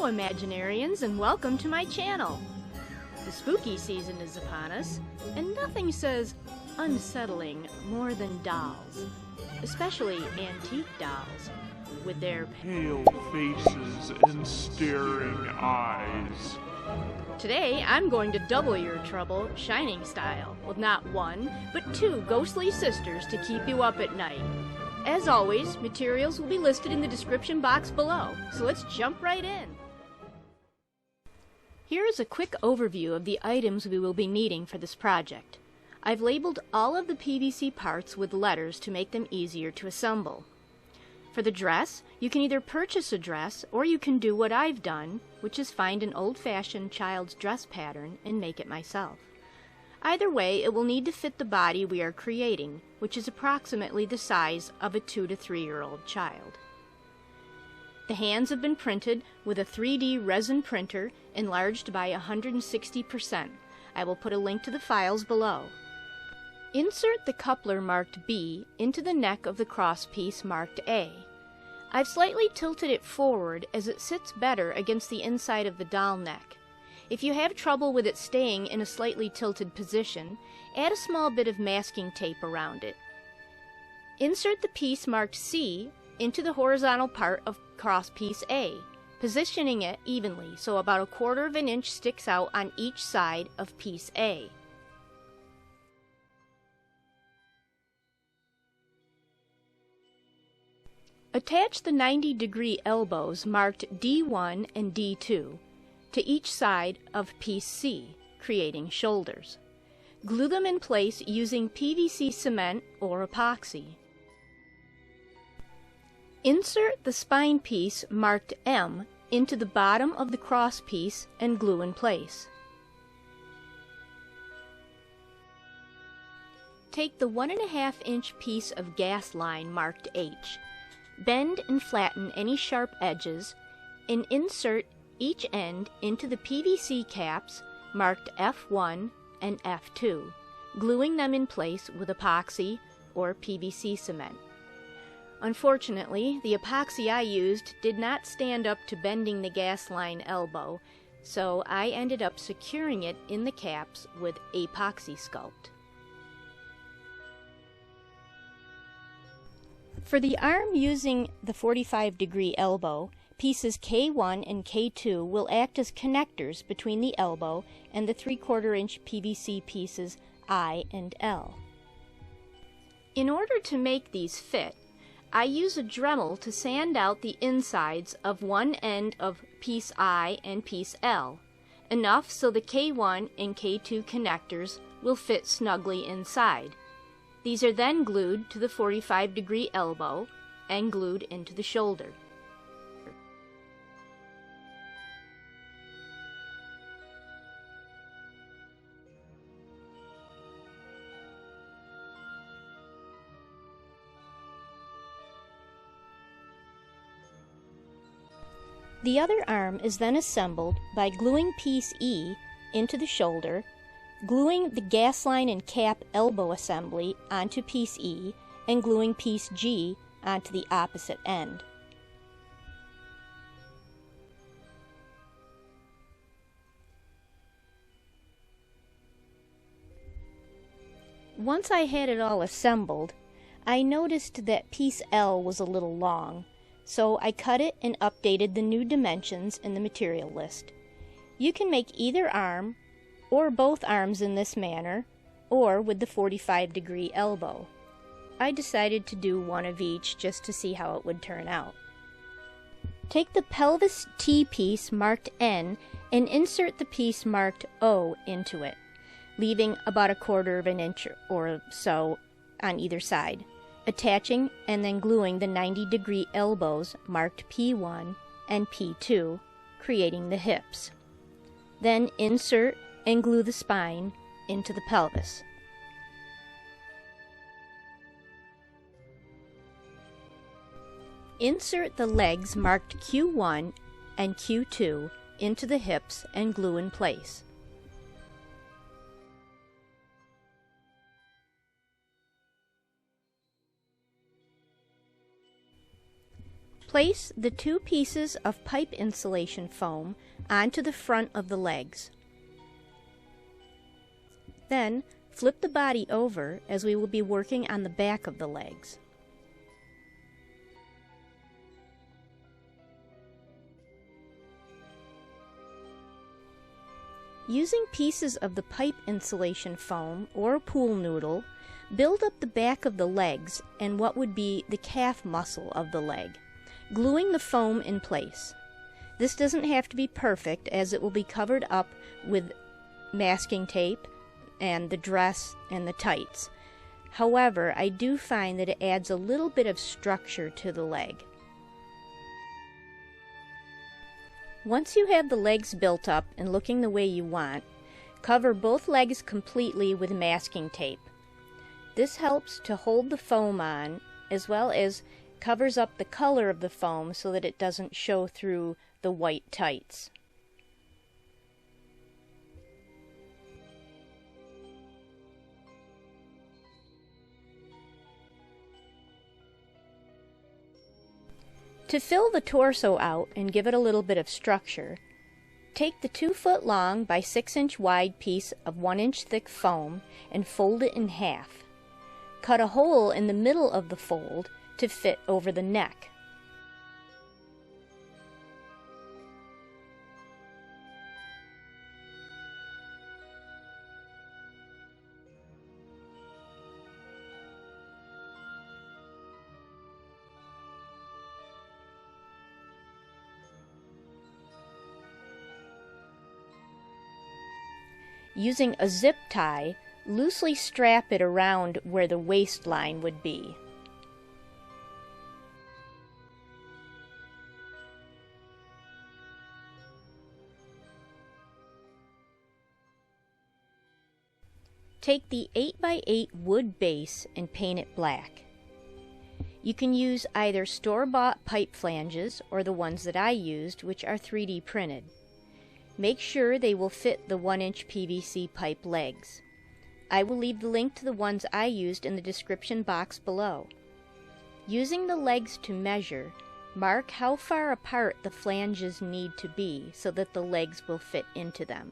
Imaginarians, and welcome to my channel. The spooky season is upon us, and nothing says unsettling more than dolls, especially antique dolls, with their pale faces and staring eyes. Today, I'm going to double your trouble, Shining style, with not one, but two ghostly sisters to keep you up at night. As always, materials will be listed in the description box below, so let's jump right in. Here is a quick overview of the items we will be needing for this project. I've labeled all of the PVC parts with letters to make them easier to assemble. For the dress, you can either purchase a dress or you can do what I've done, which is find an old-fashioned child's dress pattern and make it myself. Either way, it will need to fit the body we are creating, which is approximately the size of a 2 to 3-year-old child. The hands have been printed with a 3D resin printer enlarged by 160%. I will put a link to the files below. Insert the coupler marked B into the neck of the crosspiece marked A. I've slightly tilted it forward as it sits better against the inside of the doll neck. If you have trouble with it staying in a slightly tilted position, add a small bit of masking tape around it. Insert the piece marked C into the horizontal part of crosspiece A, positioning it evenly so about 1/4 of an inch sticks out on each side of piece A. Attach the 90-degree elbows marked D1 and D2 to each side of piece C, creating shoulders. Glue them in place using PVC cement or epoxy. Insert the spine piece marked M into the bottom of the cross piece and glue in place. Take the 1.5-inch piece of gas line marked H. Bend and flatten any sharp edges and insert each end into the PVC caps marked F1 and F2, gluing them in place with epoxy or PVC cement. Unfortunately, the epoxy I used did not stand up to bending the gas line elbow, so I ended up securing it in the caps with epoxy sculpt. For the arm using the 45-degree elbow, pieces K1 and K2 will act as connectors between the elbow and the 3/4-inch PVC pieces I and L. In order to make these fit, I use a Dremel to sand out the insides of one end of piece I and piece L, enough so the K1 and K2 connectors will fit snugly inside. These are then glued to the 45-degree elbow and glued into the shoulder. The other arm is then assembled by gluing piece E into the shoulder, gluing the gas line and cap elbow assembly onto piece E, and gluing piece G onto the opposite end. Once I had it all assembled, I noticed that piece L was a little long, so I cut it and updated the new dimensions in the material list. You can make either arm or both arms in this manner, or with the 45-degree elbow. I decided to do one of each just to see how it would turn out. Take the pelvis T piece marked N and insert the piece marked O into it, leaving about 1/4 of an inch or so on either side, attaching and then gluing the 90-degree elbows marked P1 and P2, creating the hips. Then insert and glue the spine into the pelvis. Insert the legs marked Q1 and Q2 into the hips and glue in place. Place the two pieces of pipe insulation foam onto the front of the legs. Then flip the body over as we will be working on the back of the legs. Using pieces of the pipe insulation foam or pool noodle, build up the back of the legs and what would be the calf muscle of the leg, gluing the foam in place. This doesn't have to be perfect as it will be covered up with masking tape and the dress and the tights. However, I do find that it adds a little bit of structure to the leg. Once you have the legs built up and looking the way you want, cover both legs completely with masking tape. This helps to hold the foam on, as well as covers up the color of the foam so that it doesn't show through the white tights. To fill the torso out and give it a little bit of structure, take the 2-foot long by 6-inch wide piece of 1-inch thick foam and fold it in half. Cut a hole in the middle of the fold to fit over the neck. Using a zip tie, loosely strap it around where the waistline would be. Take the 8x8 wood base and paint it black. You can use either store-bought pipe flanges or the ones that I used, which are 3D printed. Make sure they will fit the 1-inch PVC pipe legs. I will leave the link to the ones I used in the description box below. Using the legs to measure, mark how far apart the flanges need to be so that the legs will fit into them.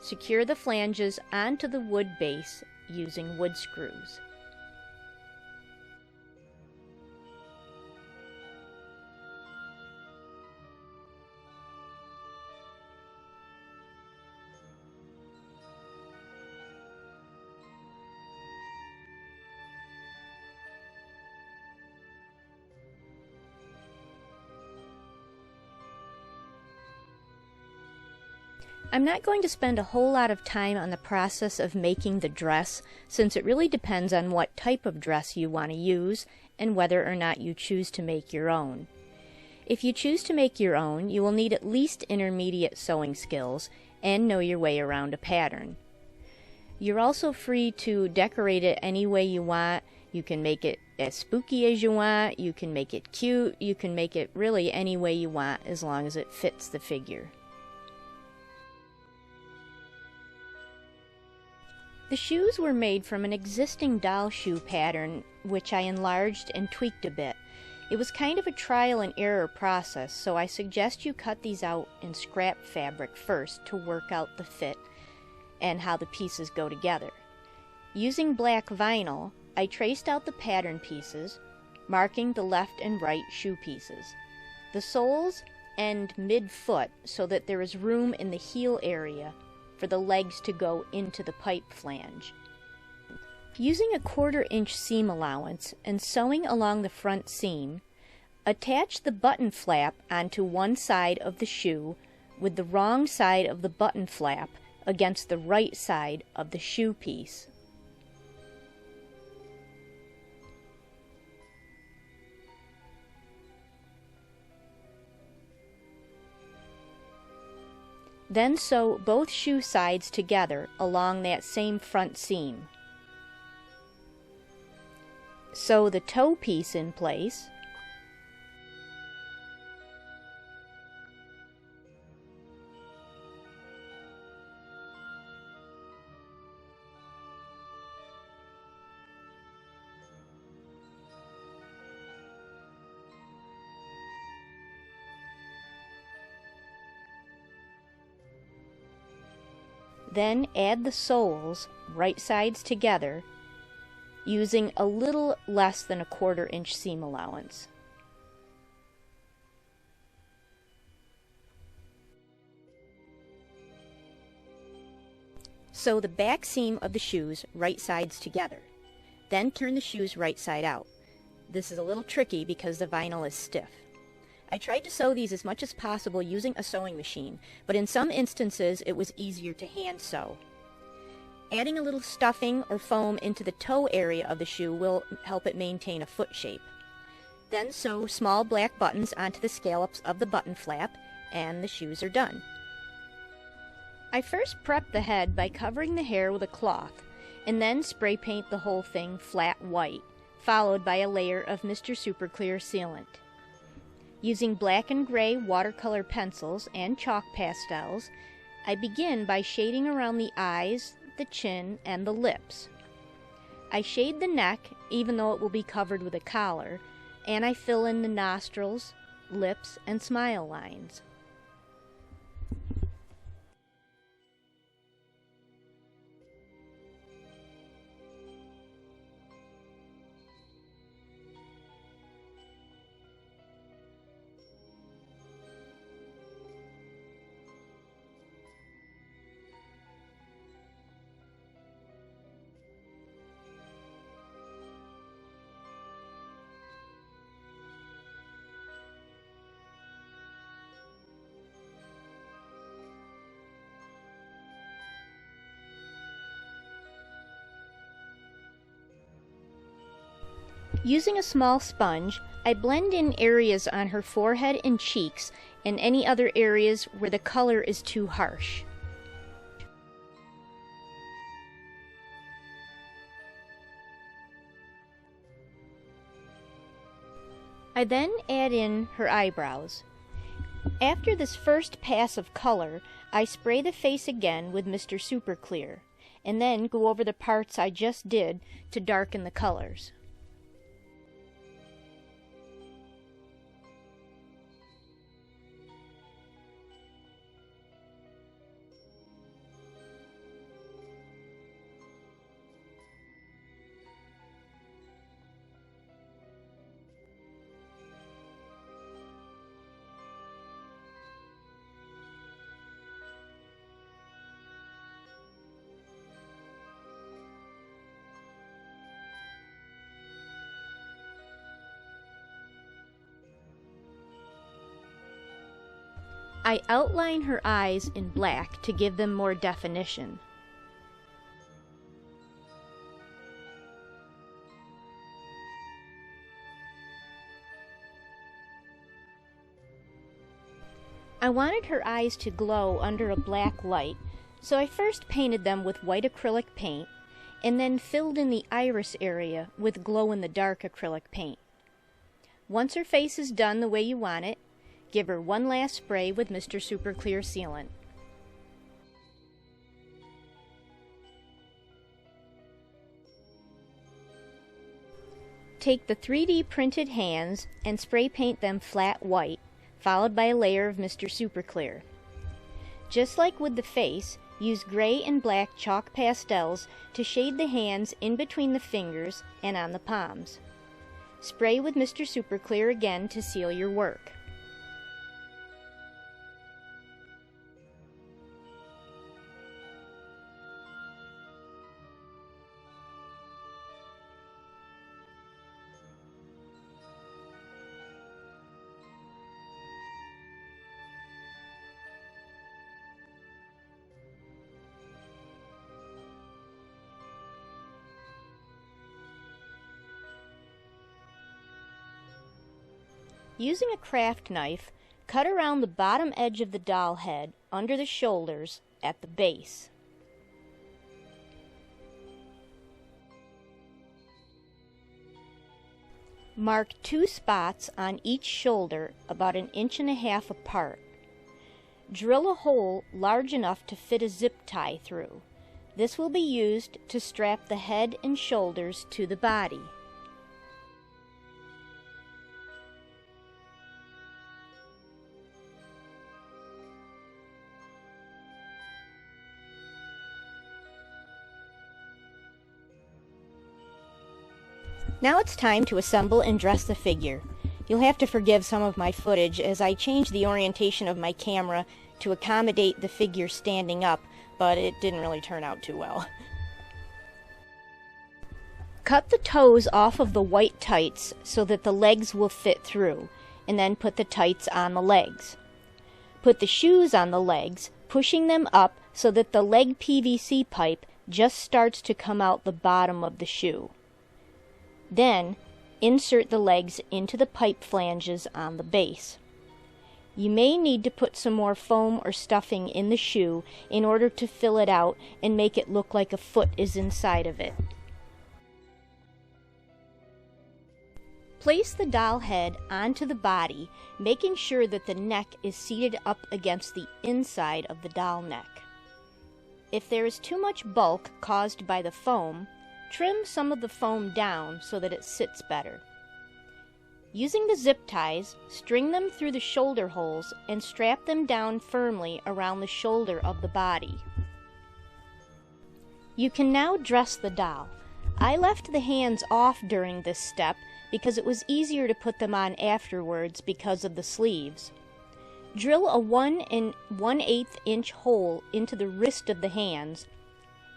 Secure the flanges onto the wood base using wood screws. I'm not going to spend a whole lot of time on the process of making the dress, since it really depends on what type of dress you want to use and whether or not you choose to make your own. If you choose to make your own, you will need at least intermediate sewing skills and know your way around a pattern. You're also free to decorate it any way you want. You can make it as spooky as you want, you can make it cute, you can make it really any way you want as long as it fits the figure. The shoes were made from an existing doll shoe pattern, which I enlarged and tweaked a bit. It was kind of a trial and error process, so I suggest you cut these out in scrap fabric first to work out the fit and how the pieces go together. Using black vinyl, I traced out the pattern pieces, marking the left and right shoe pieces. The soles end mid-foot so that there is room in the heel area for the legs to go into the pipe flange. Using a 1/4 inch seam allowance and sewing along the front seam, attach the button flap onto one side of the shoe with the wrong side of the button flap against the right side of the shoe piece. Then sew both shoe sides together along that same front seam. Sew the toe piece in place. Then add the soles, right sides together, using a little less than a 1/4 inch seam allowance. Sew the back seam of the shoes right sides together. Then turn the shoes right side out. This is a little tricky because the vinyl is stiff. I tried to sew these as much as possible using a sewing machine, but in some instances it was easier to hand sew. Adding a little stuffing or foam into the toe area of the shoe will help it maintain a foot shape. Then sew small black buttons onto the scallops of the button flap, and the shoes are done. I first prep the head by covering the hair with a cloth, and then spray paint the whole thing flat white, followed by a layer of Mr. Super Clear sealant. Using black and gray watercolor pencils and chalk pastels, I begin by shading around the eyes, the chin, and the lips. I shade the neck, even though it will be covered with a collar, and I fill in the nostrils, lips, and smile lines. Using a small sponge, I blend in areas on her forehead and cheeks and any other areas where the color is too harsh. I then add in her eyebrows. After this first pass of color, I spray the face again with Mr. Super Clear, and then go over the parts I just did to darken the colors. I outline her eyes in black to give them more definition. I wanted her eyes to glow under a black light, so I first painted them with white acrylic paint and then filled in the iris area with glow-in-the-dark acrylic paint. Once her face is done the way you want it, give her one last spray with Mr. Super Clear sealant. Take the 3D printed hands and spray paint them flat white, followed by a layer of Mr. Super Clear. Just like with the face, use gray and black chalk pastels to shade the hands in between the fingers and on the palms. Spray with Mr. Super Clear again to seal your work. Using a craft knife, cut around the bottom edge of the doll head under the shoulders at the base. Mark 2 spots on each shoulder about 1.5 inches apart. Drill a hole large enough to fit a zip tie through. This will be used to strap the head and shoulders to the body. Now it's time to assemble and dress the figure. You'll have to forgive some of my footage as I changed the orientation of my camera to accommodate the figure standing up, but it didn't really turn out too well. Cut the toes off of the white tights so that the legs will fit through, and then put the tights on the legs. Put the shoes on the legs, pushing them up so that the leg PVC pipe just starts to come out the bottom of the shoe. Then, insert the legs into the pipe flanges on the base. You may need to put some more foam or stuffing in the shoe in order to fill it out and make it look like a foot is inside of it. Place the doll head onto the body, making sure that the neck is seated up against the inside of the doll neck. If there is too much bulk caused by the foam, trim some of the foam down so that it sits better. Using the zip ties, string them through the shoulder holes and strap them down firmly around the shoulder of the body. You can now dress the doll. I left the hands off during this step because it was easier to put them on afterwards because of the sleeves. Drill a 1 1/8 inch hole into the wrist of the hands,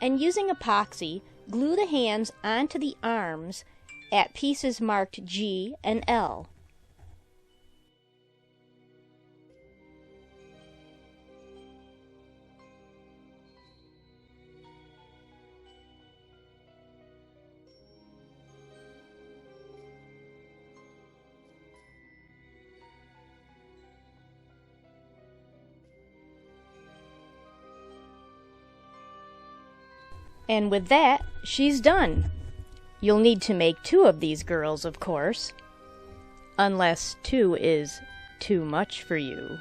and using epoxy, glue the hands onto the arms at pieces marked G and L. And with that, she's done. You'll need to make 2 of these girls, of course. Unless 2 is too much for you.